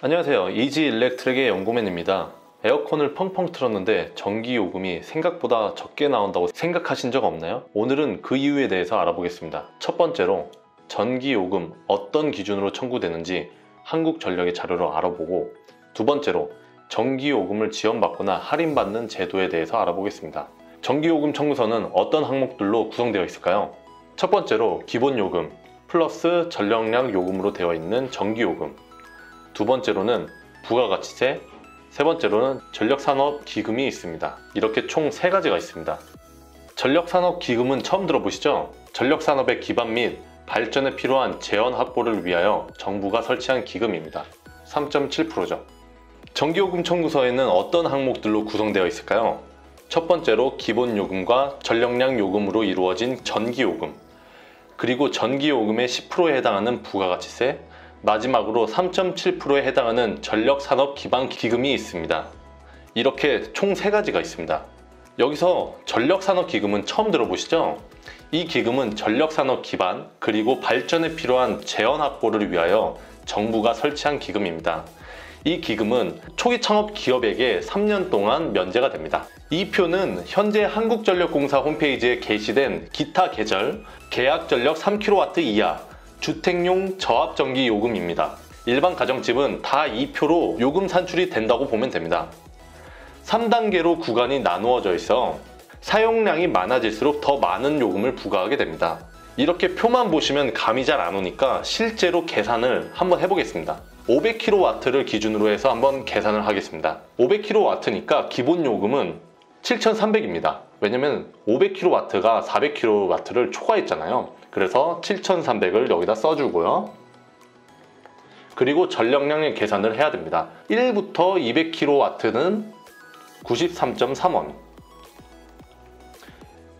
안녕하세요. 이지일렉트릭의 연구맨입니다. 에어컨을 펑펑 틀었는데 전기요금이 생각보다 적게 나온다고 생각하신 적 없나요? 오늘은 그 이유에 대해서 알아보겠습니다. 첫 번째로 전기요금 어떤 기준으로 청구되는지 한국전력의 자료로 알아보고, 두 번째로 전기요금을 지원받거나 할인받는 제도에 대해서 알아보겠습니다. 전기요금 청구서는 어떤 항목들로 구성되어 있을까요? 첫 번째로 기본요금 플러스 전력량 요금으로 되어 있는 전기요금, 두 번째로는 부가가치세, 세 번째로는 전력산업기금이 있습니다. 이렇게 총 3가지가 있습니다. 전력산업기금은 처음 들어보시죠? 전력산업의 기반 및 발전에 필요한 재원 확보를 위하여 정부가 설치한 기금입니다. 3.7%죠. 전기요금 청구서에는 어떤 항목들로 구성되어 있을까요? 첫 번째로 기본요금과 전력량 요금으로 이루어진 전기요금, 그리고 전기요금의 10%에 해당하는 부가가치세, 마지막으로 3.7%에 해당하는 전력산업기반기금이 있습니다. 이렇게 총 3가지가 있습니다. 여기서 전력산업기금은 처음 들어보시죠? 이 기금은 전력산업 기반 그리고 발전에 필요한 재원 확보를 위하여 정부가 설치한 기금입니다. 이 기금은 초기 창업 기업에게 3년 동안 면제가 됩니다. 이 표는 현재 한국전력공사 홈페이지에 게시된 기타 계절, 계약전력 3kW 이하 주택용 저압전기 요금입니다. 일반 가정집은 다 이 표로 요금 산출이 된다고 보면 됩니다. 3단계로 구간이 나누어져 있어 사용량이 많아질수록 더 많은 요금을 부과하게 됩니다. 이렇게 표만 보시면 감이 잘 안 오니까 실제로 계산을 한번 해보겠습니다. 500kW를 기준으로 해서 한번 계산을 하겠습니다. 500kW니까 기본 요금은 7,300입니다. 왜냐면 500kW가 400kW를 초과했잖아요. 그래서 7,300을 여기다 써주고요. 그리고 전력량의 계산을 해야 됩니다. 1부터 200kW는 93.3원,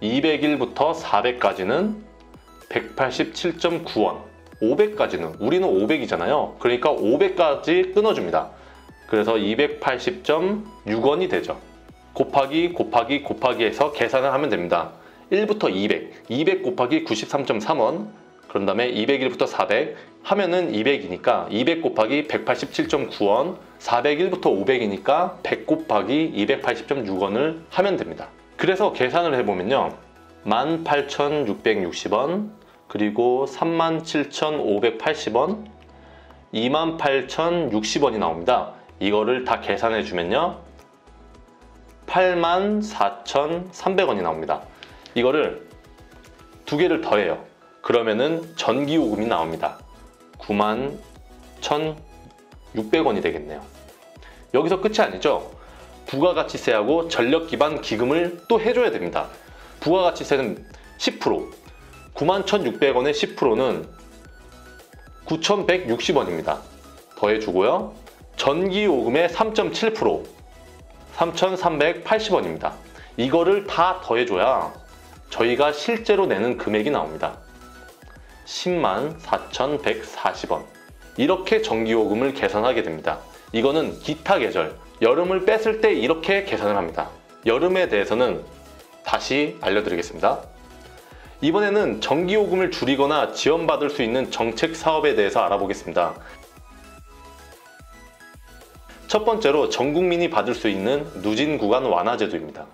201부터 400까지는 187.9원, 500까지는 우리는 500이잖아요. 그러니까 500까지 끊어줍니다. 그래서 280.6원이 되죠. 곱하기 해서 계산을 하면 됩니다. 1부터 200 곱하기 93.3원, 그런 다음에 201부터 400 하면은 200이니까 200 곱하기 187.9원, 401부터 500이니까 100 곱하기 280.6원을 하면 됩니다. 그래서 계산을 해보면요, 18,660원, 그리고 37,580원, 28,060원이 나옵니다. 이거를 다 계산해 주면요 84,300원이 나옵니다. 이거를 두 개를 더해요. 그러면은 전기요금이 나옵니다. 91,600원이 되겠네요. 여기서 끝이 아니죠. 부가가치세하고 전력기반 기금을 또 해줘야 됩니다. 부가가치세는 10%, 91,600원의 10%는 9,160원입니다. 더해주고요. 전기요금의 3.7%, 3,380원입니다. 이거를 다 더해줘야 저희가 실제로 내는 금액이 나옵니다. 104,140원. 이렇게 전기요금을 계산하게 됩니다. 이거는 기타 계절, 여름을 뺐을 때 이렇게 계산을 합니다. 여름에 대해서는 다시 알려드리겠습니다. 이번에는 전기요금을 줄이거나 지원받을 수 있는 정책 사업에 대해서 알아보겠습니다. 첫 번째로 전 국민이 받을 수 있는 누진구간 완화제도입니다.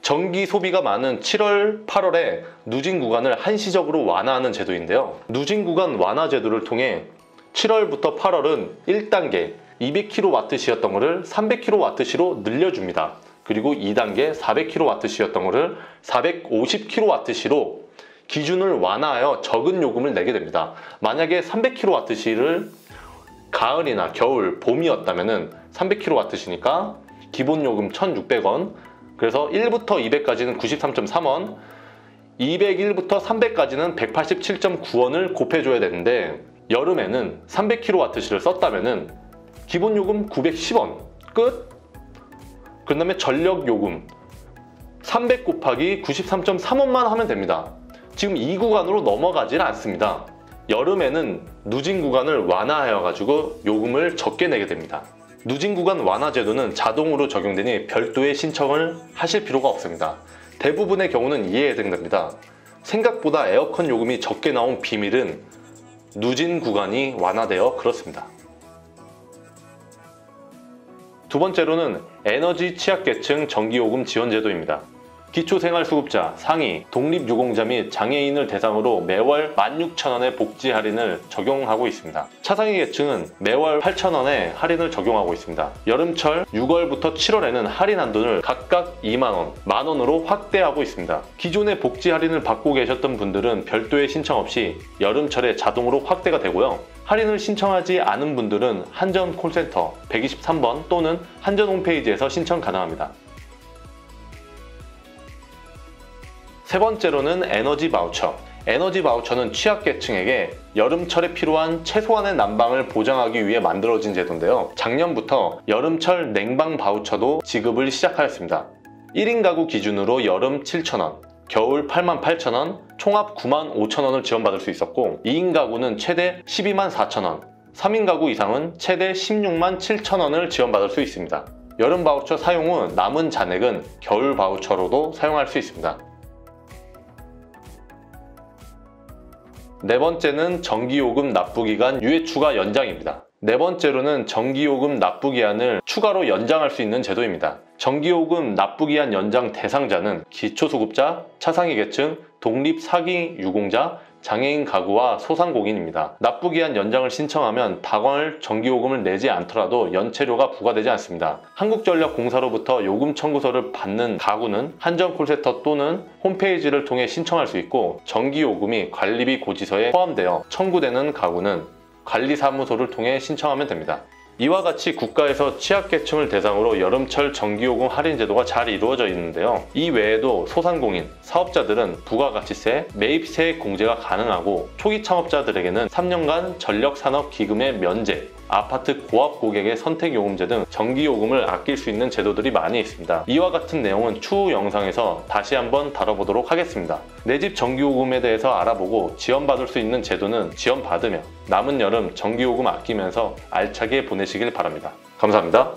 전기 소비가 많은 7월, 8월에 누진구간을 한시적으로 완화하는 제도인데요. 누진구간 완화제도를 통해 7월부터 8월은 1단계 200kW시였던 것을 300kW시로 늘려줍니다. 그리고 2단계 400kW시였던 것을 450kW시로 기준을 완화하여 적은 요금을 내게 됩니다. 만약에 300kW시를 가을이나 겨울, 봄이었다면 300kW시니까 기본 요금 1,600원, 그래서 1부터 200까지는 93.3원, 201부터 300까지는 187.9원을 곱해줘야 되는데, 여름에는 300kW시를 썼다면 기본 요금 910원 끝. 그 다음에 전력 요금 300 곱하기 93.3원만 하면 됩니다. 지금 이 구간으로 넘어가질 않습니다. 여름에는 누진 구간을 완화하여 가지고 요금을 적게 내게 됩니다. 누진 구간 완화 제도는 자동으로 적용되니 별도의 신청을 하실 필요가 없습니다. 대부분의 경우는 이에 해당됩니다. 생각보다 에어컨 요금이 적게 나온 비밀은 누진 구간이 완화되어 그렇습니다. 두 번째로는 에너지 취약계층 전기요금 지원제도입니다. 기초생활수급자, 상위, 독립유공자 및 장애인을 대상으로 매월 16,000원의 복지 할인을 적용하고 있습니다. 차상위 계층은 매월 8,000원의 할인을 적용하고 있습니다. 여름철 6월부터 7월에는 할인 한도를 각각 2만원, 만원으로 확대하고 있습니다. 기존의 복지 할인을 받고 계셨던 분들은 별도의 신청 없이 여름철에 자동으로 확대가 되고요. 할인을 신청하지 않은 분들은 한전 콜센터 123번 또는 한전 홈페이지에서 신청 가능합니다. 세 번째로는 에너지 바우처. 에너지 바우처는 취약계층에게 여름철에 필요한 최소한의 난방을 보장하기 위해 만들어진 제도인데요. 작년부터 여름철 냉방 바우처도 지급을 시작하였습니다. 1인 가구 기준으로 여름 7,000원, 겨울 88,000원, 총합 95,000원을 지원받을 수 있었고 2인 가구는 최대 124,000원, 3인 가구 이상은 최대 167,000원을 지원받을 수 있습니다. 여름 바우처 사용 후 남은 잔액은 겨울 바우처로도 사용할 수 있습니다. 네 번째는 전기요금 납부기간 유예추가 연장입니다. 네 번째로는 전기요금 납부기한을 추가로 연장할 수 있는 제도입니다. 전기요금 납부기한 연장 대상자는 기초수급자, 차상위 계층, 독립 사기 유공자, 장애인 가구와 소상공인입니다. 납부기한 연장을 신청하면 당월 전기요금을 내지 않더라도 연체료가 부과되지 않습니다. 한국전력공사로부터 요금 청구서를 받는 가구는 한전 콜센터 또는 홈페이지를 통해 신청할 수 있고 전기요금이 관리비 고지서에 포함되어 청구되는 가구는 관리사무소를 통해 신청하면 됩니다. 이와 같이 국가에서 취약계층을 대상으로 여름철 전기요금 할인 제도가 잘 이루어져 있는데요. 이 외에도 소상공인, 사업자들은 부가가치세, 매입세액 공제가 가능하고 초기 창업자들에게는 3년간 전력산업기금의 면제, 아파트 고압 고객의 선택요금제 등 전기요금을 아낄 수 있는 제도들이 많이 있습니다. 이와 같은 내용은 추후 영상에서 다시 한번 다뤄보도록 하겠습니다. 내 집 전기요금에 대해서 알아보고 지원받을 수 있는 제도는 지원받으며 남은 여름 전기요금 아끼면서 알차게 보내시길 바랍니다. 감사합니다.